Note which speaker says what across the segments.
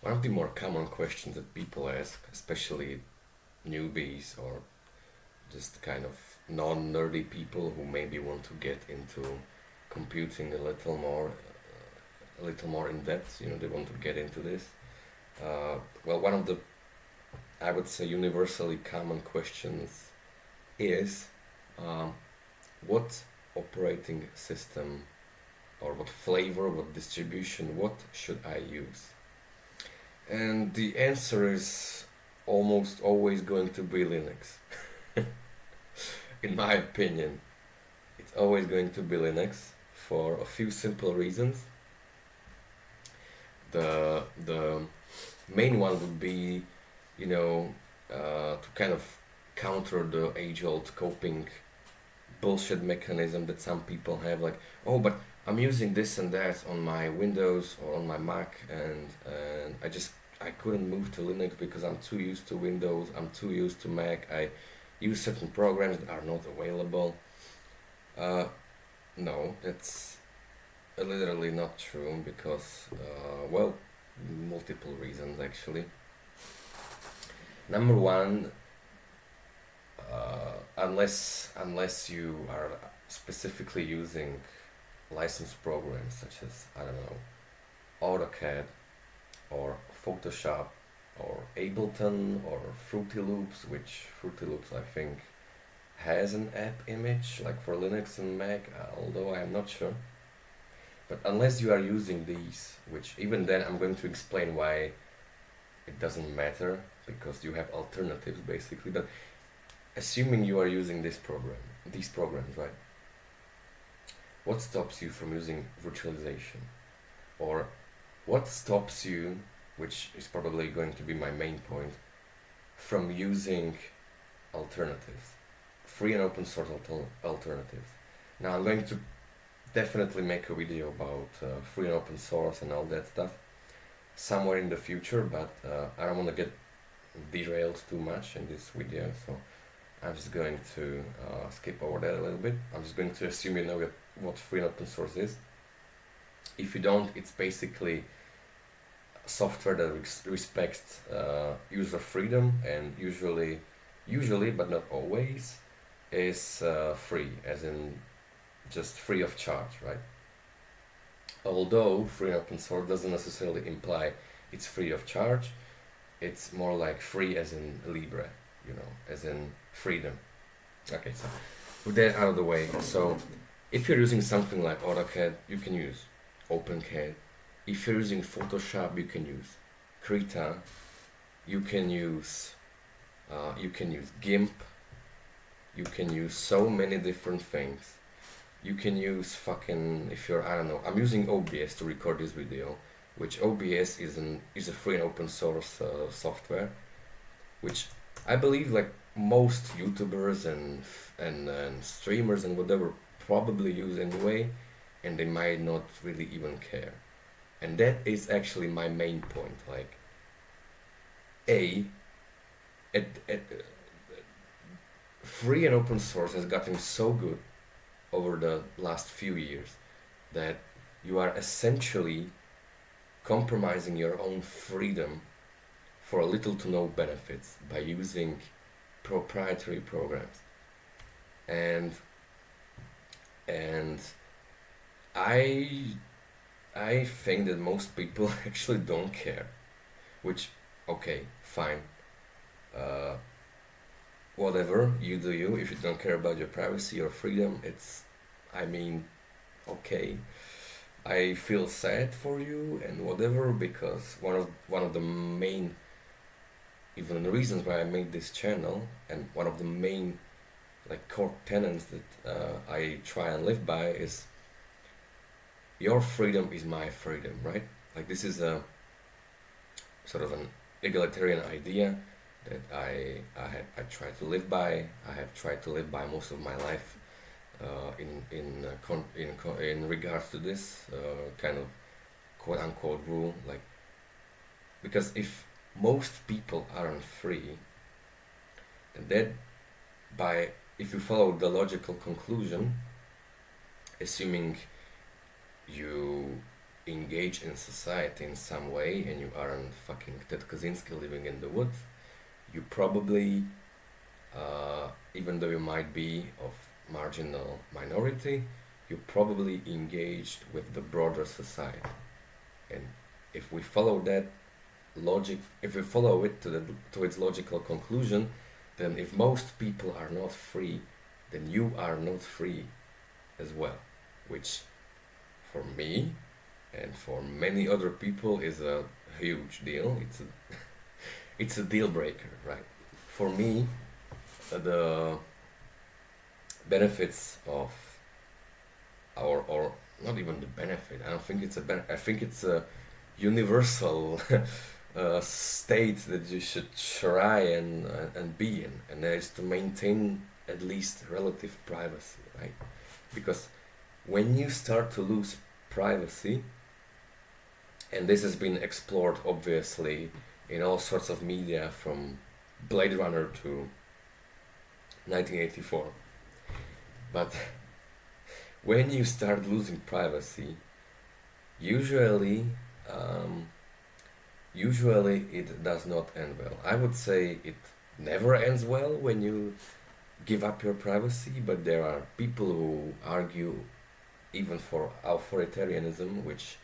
Speaker 1: One of the more common questions that people ask, especially newbies or just kind of non-nerdy people who maybe want to get into computing a little more in depth. You know, they want to get into this. Well, one of the, I would say, universally common questions is, um, what operating system or what flavor, what distribution, what should I use? And the answer is almost always going to be Linux. In my opinion, it's always going to be Linux for a few simple reasons. The main one would be, to kind of counter the age-old coping bullshit mechanism that some people have, like, oh, but I'm using this and that on my Windows or on my Mac, and I couldn't move to Linux because I'm too used to Windows, I'm too used to Mac, I use certain programs that are not available. uh, no, that's literally not true because, well, multiple reasons actually. Number one, unless you are specifically using licensed programs such as, I don't know, AutoCAD or Photoshop or Ableton or Fruity Loops, which Fruity Loops I think has an app image like for Linux and Mac, although I am not sure. But unless you are using these, which even then I'm going to explain why it doesn't matter because you have alternatives basically. But assuming you are using these programs, right? What stops you from using virtualization? Or what stops you, which is probably going to be my main point, from using alternatives, free and open source alternatives? Now I'm going to definitely make a video about free and open source and all that stuff somewhere in the future, but I don't want to get derailed too much in this video, so I'm just going to skip over that a little bit. I'm just going to assume you know what free and open source is. If you don't, it's basically software that respects user freedom and usually, but not always, is free, as in just free of charge, right? Although free and open source doesn't necessarily imply it's free of charge, it's more like free as in libre, as in freedom. Okay, so with that out of the way, so if you're using something like AutoCAD, you can use OpenCAD. If you're using Photoshop, you can use Krita. You can use GIMP. You can use so many different things. You can use fucking, if you're, I don't know, I'm using OBS to record this video, which OBS is a free and open source software, which I believe like most YouTubers and streamers and whatever probably use anyway, and they might not really even care. And that is actually my main point. Like, a at free and open source has gotten so good over the last few years that you are essentially compromising your own freedom for little to no benefits by using proprietary programs. And and I I think that most people actually don't care. Which, okay, fine. Uh, Whatever, you do you. If you don't care about your privacy or freedom, I mean, okay. I feel sad for you and whatever, because one of the main, even the reasons why I made this channel, and one of the main like core tenets that I try and live by is your freedom is my freedom, right? Like, this is a sort of an egalitarian idea that I try to live by. I have tried to live by most of my life, in regards to this kind of quote unquote rule. Like, because if most people aren't free, and that, by if you follow the logical conclusion, assuming you engage in society in some way and you aren't fucking Ted Kaczynski living in the woods, you probably, even though you might be of marginal minority, you probably engaged with the broader society. And if we follow that logic, if we follow it to its logical conclusion, then if most people are not free, then you are not free as well, which for me and for many other people is a huge deal. It's a deal breaker, right? For me, the benefits of or not even the benefit. I don't think it's a benefit. I think it's a universal state that you should try and be in, and that is to maintain at least relative privacy, right? Because when you start to lose privacy, and this has been explored obviously in all sorts of media from Blade Runner to 1984, but when you start losing privacy, usually usually it does not end well. I would say it never ends well when you give up your privacy, but there are people who argue even for authoritarianism, which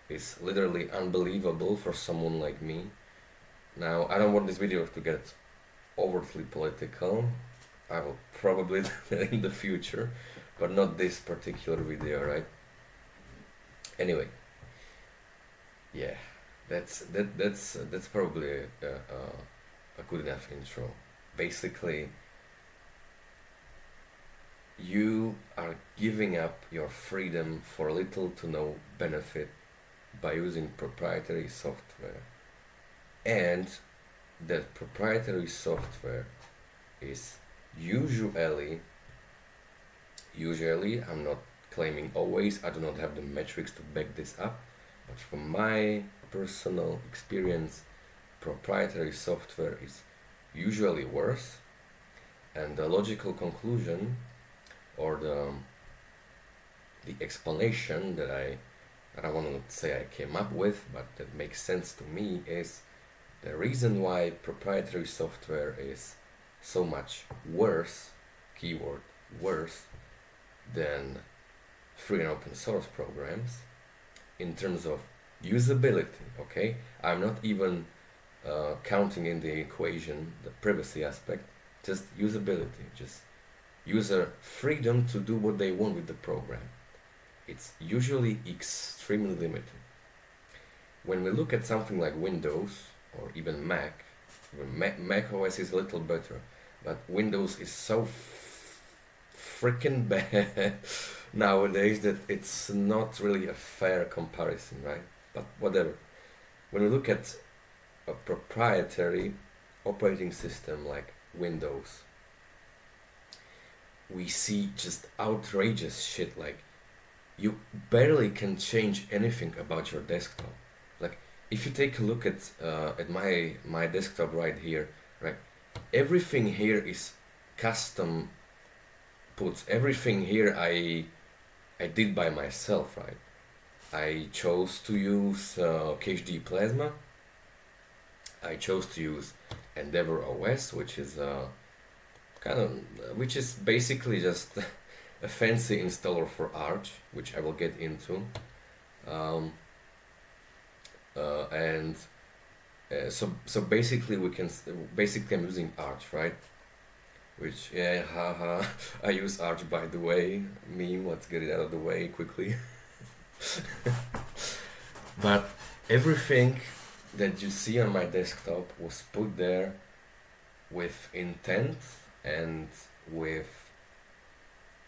Speaker 1: is literally unbelievable for someone like me. Now, I don't want this video to get overtly political. I will probably do that in the future, but not this particular video, right? Anyway, yeah, that's probably a good enough intro. Basically, you are giving up your freedom for little to no benefit by using proprietary software, and that proprietary software is usually, I'm not claiming always, I do not have the metrics to back this up, but from my personal experience, proprietary software is usually worse. And the logical conclusion, or the explanation that I want to say I came up with, but that makes sense to me, is the reason why proprietary software is so much worse, keyword worse, than free and open source programs in terms of usability. Okay, I'm not even counting in the equation the privacy aspect, just usability, just user freedom to do what they want with the program. It's usually extremely limited. When we look at something like Windows or even Mac, Mac OS is a little better, but Windows is so freaking bad nowadays that it's not really a fair comparison, right? But whatever. When we look at a proprietary operating system like Windows, we see just outrageous shit, like you barely can change anything about your desktop. Like if you take a look at my desktop right here, right, everything here is custom put. Everything here I did by myself, right? I chose to use KHD Plasma. I chose to use Endeavour OS, which is which is basically just a fancy installer for Arch, which I will get into. So basically I'm using Arch, right? Which, yeah, haha, I use Arch, by the way. Meme, let's get it out of the way quickly. But everything that you see on my desktop was put there with intent and with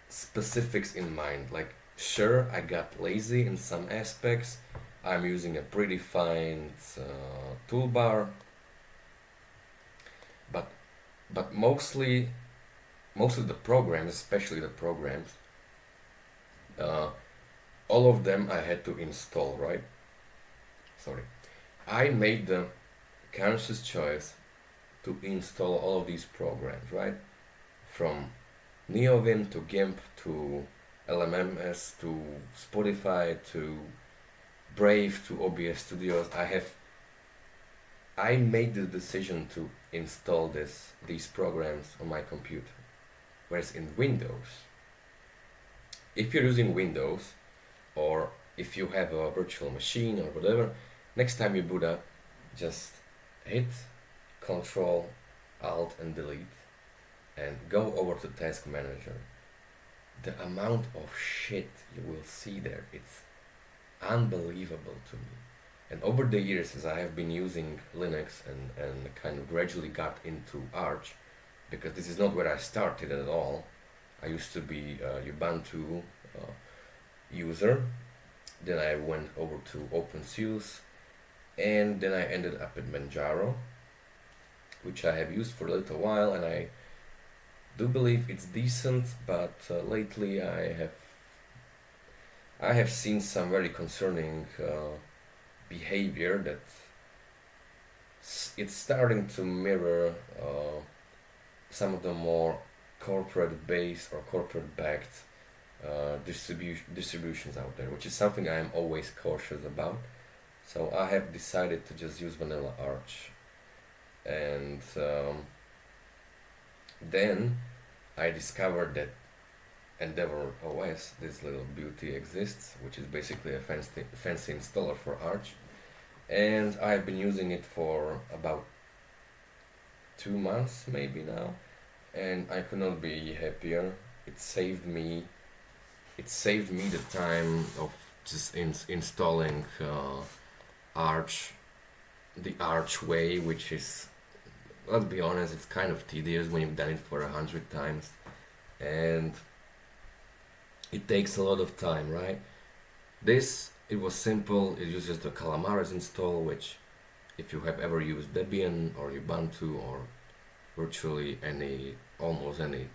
Speaker 1: specifics in mind. Like, sure, I got lazy in some aspects. I'm using a predefined toolbar, but mostly the programs, especially the programs, all of them I had to install, right? Sorry. I made the conscious choice to install all of these programs, right? From NeoVim to GIMP to LMMS to Spotify to Brave to OBS Studios, I made the decision to install these programs on my computer. Whereas in Windows, if you're using Windows, or if you have a virtual machine or whatever, next time you boot up, just hit Control Alt and Delete and go over to Task Manager. The amount of shit you will see there, it's unbelievable to me. And over the years, as I have been using Linux and kind of gradually got into Arch, because this is not where I started at all. I used to be a Ubuntu user, then I went over to OpenSUSE, and then I ended up at Manjaro, which I have used for a little while, and I do believe it's decent, but lately I have seen some very concerning behavior that it's starting to mirror some of the more corporate based or corporate backed distributions out there, which is something I am always cautious about. So I have decided to just use Vanilla Arch, and then I discovered that Endeavour OS, this little beauty, exists, which is basically a fancy installer for Arch, and I've been using it for about 2 months maybe now, and I could not be happier. It saved me the time of just installing Arch the Arch way, which is, let's be honest, it's kind of tedious when you've done it for 100 times, and it takes a lot of time, right? It was simple. It uses the Calamares install, which, if you have ever used Debian or Ubuntu or virtually almost any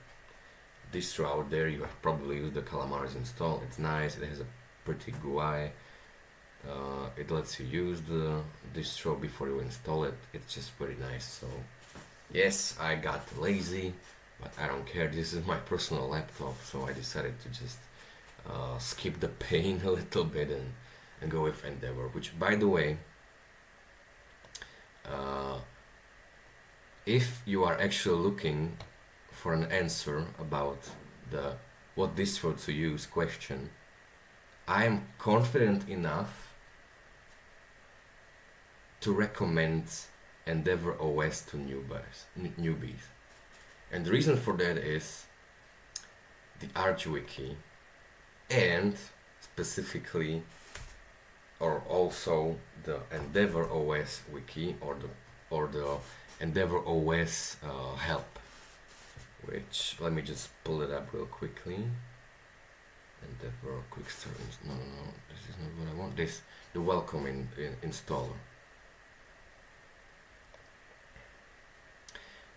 Speaker 1: distro out there, you have probably used the Calamares install. It's nice. It has a pretty GUI. It lets you use the distro before you install it. It's just very nice. So yes, I got lazy, but I don't care. This is my personal laptop, so I decided to just skip the pain a little bit and go with Endeavour, which, by the way, if you are actually looking for an answer about the what distro to use question, I am confident enough to recommend Endeavour OS to newbies. And the reason for that is the Arch Wiki, and specifically, or also the Endeavour OS Wiki, or the Endeavour OS help, which, let me just pull it up real quickly. Endeavour quick start. No, this is not what I want. The welcome installer.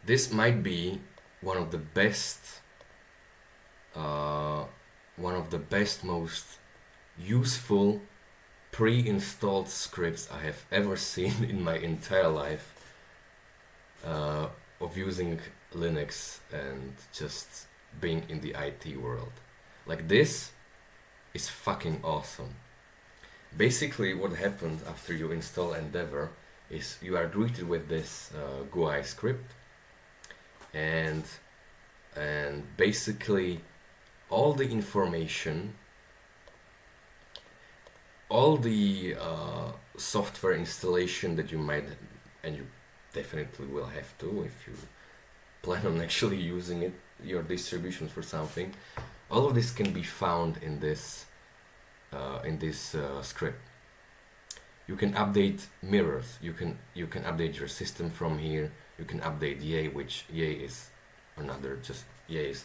Speaker 1: This might be one of the best, most useful pre-installed scripts I have ever seen in my entire life of using Linux and just being in the IT world. Like, this is fucking awesome. Basically, what happens after you install Endeavour is you are greeted with this GUI script, and basically all the information, all the software installation that you might, and you definitely will have to if you plan on actually using it, your distributions for something, all of this can be found in this script. You can update mirrors, you can update your system from here, you can update Yay, which Yay is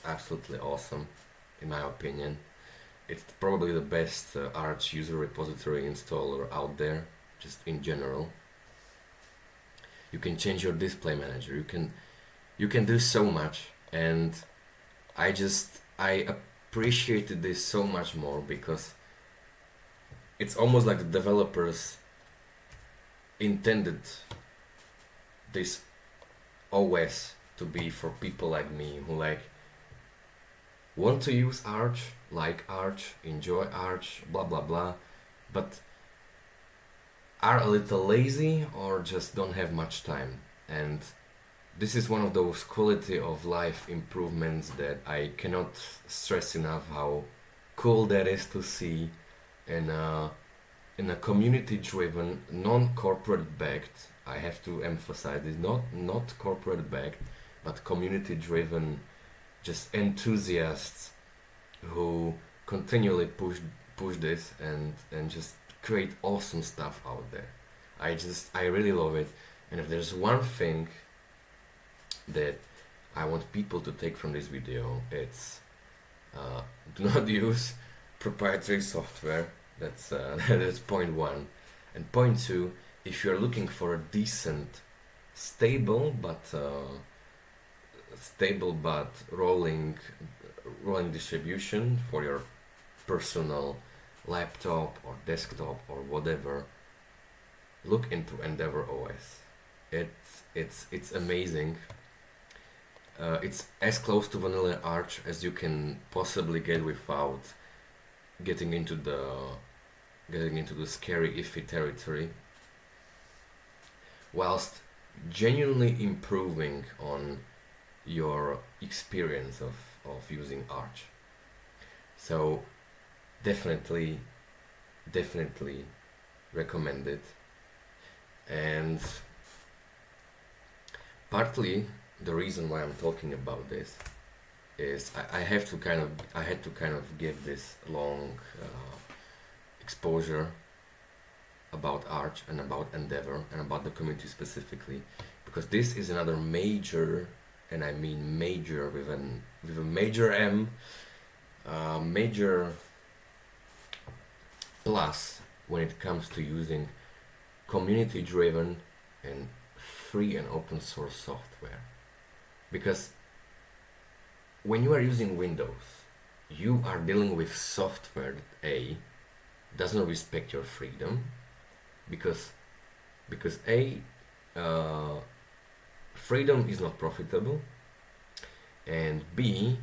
Speaker 1: absolutely awesome in my opinion. It's probably the best Arch user repository installer out there, just in general. You can change your display manager, you can do so much, and I appreciated this so much more because it's almost like the developers intended this OS to be for people like me who want to use Arch, like Arch, enjoy Arch, blah blah blah, but are a little lazy or just don't have much time. And this is one of those quality of life improvements that I cannot stress enough how cool that is to see in a community driven, non-corporate backed, I have to emphasize this, not corporate backed, but community driven, just enthusiasts who continually push this and just create awesome stuff out there. I really love it. And if there's one thing that I want people to take from this video, it's do not use proprietary software. That's point one. And point two, if you're looking for a decent, stable but rolling distribution for your personal laptop or desktop or whatever, look into Endeavour OS. It's amazing. It's as close to Vanilla Arch as you can possibly get without getting into the scary iffy territory, whilst genuinely improving on your experience of using Arch. So definitely recommend it. And partly the reason why I'm talking about this is I had to kind of give this long exposure about Arch and about Endeavour and about the community specifically, because this is another major, and I mean major with a major M, major plus when it comes to using community driven and free and open source software. Because when you are using Windows, you are dealing with software that A doesn't respect your freedom, because A, freedom is not profitable, and B,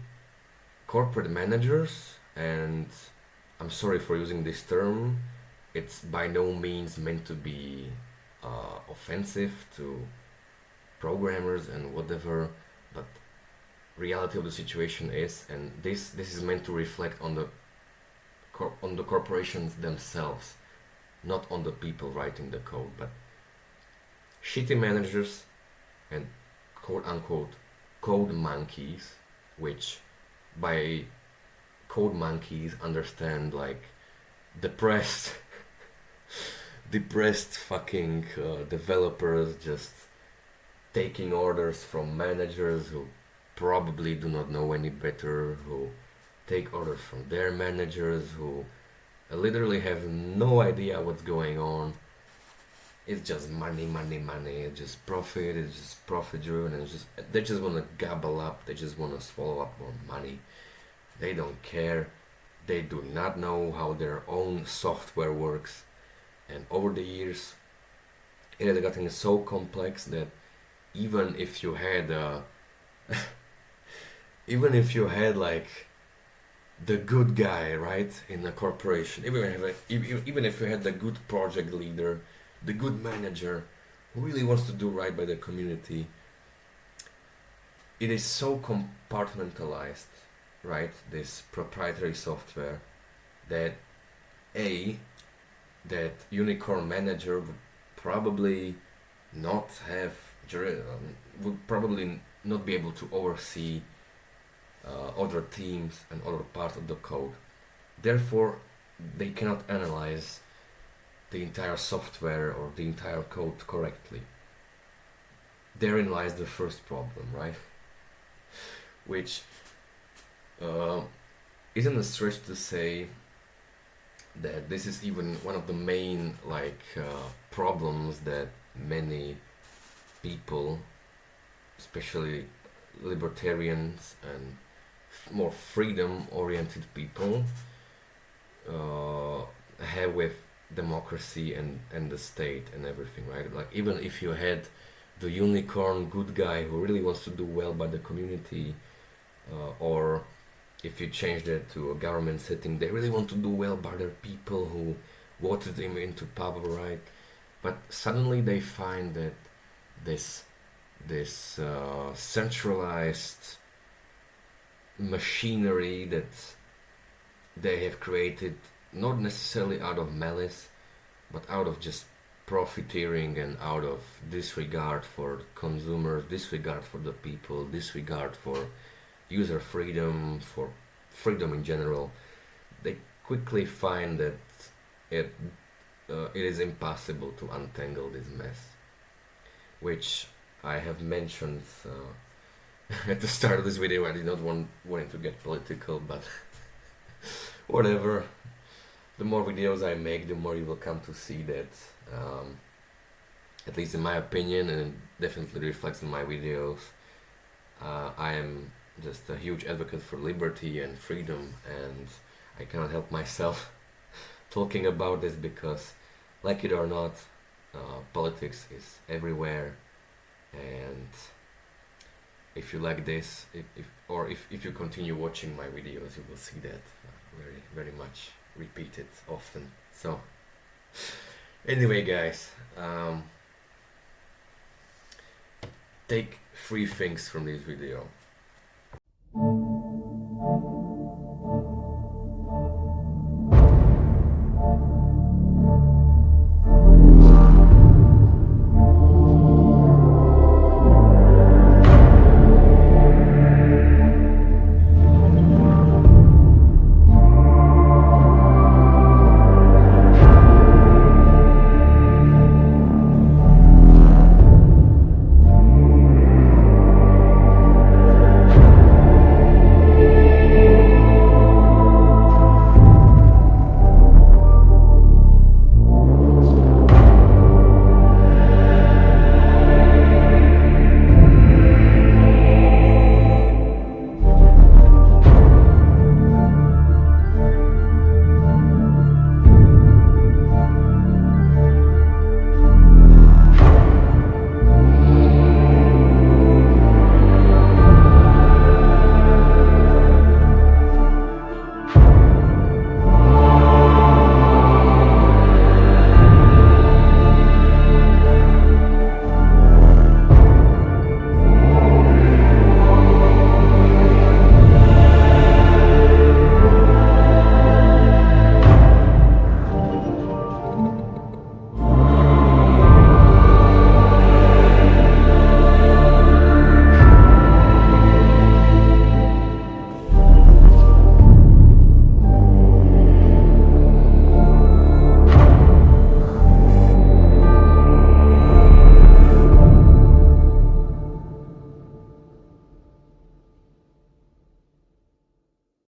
Speaker 1: corporate managers, and I'm sorry for using this term, it's by no means meant to be offensive to programmers and whatever, but reality of the situation is, and this is meant to reflect on the corporations themselves, not on the people writing the code, but shitty managers and quote unquote code monkeys, which by code monkeys understand like depressed fucking developers just taking orders from managers who probably do not know any better, who take orders from their managers, who literally have no idea what's going on. It's just money. It's just profit. It's just profit driven, and they just want to gobble up. They just want to swallow up more money. They don't care. They do not know how their own software works. And over the years, it has gotten so complex that even if you had like the good guy, right, in a corporation, even if you had the good project leader, the good manager who really wants to do right by the community, it is so compartmentalized, right, this proprietary software, that that unicorn manager would probably not have would probably not be able to oversee other teams and other parts of the code. Therefore, they cannot analyze the entire software or the entire code correctly. Therein lies the first problem, right? Which isn't a stretch to say that this is even one of the main problems that many people, especially libertarians and more freedom-oriented people, have with democracy and the state and everything, right? Like, even if you had the unicorn good guy who really wants to do well by the community, or if you change that to a government setting, they really want to do well by their people who voted him into power, right? but suddenly they find that this centralized machinery that they have created, not necessarily out of malice, but out of just profiteering and out of disregard for consumers, disregard for the people, disregard for user freedom, for freedom in general, they quickly find that it it is impossible to untangle this mess, which I have mentioned at the start of this video. I did not want it to get political, but whatever. The more videos I make, the more you will come to see that, at least in my opinion, and it definitely reflects in my videos, I am just a huge advocate for liberty and freedom, and I cannot help myself talking about this because, like it or not, politics is everywhere, and if you like this, if you continue watching my videos, you will see that very much repeated often. So anyway, guys, take three things from this video.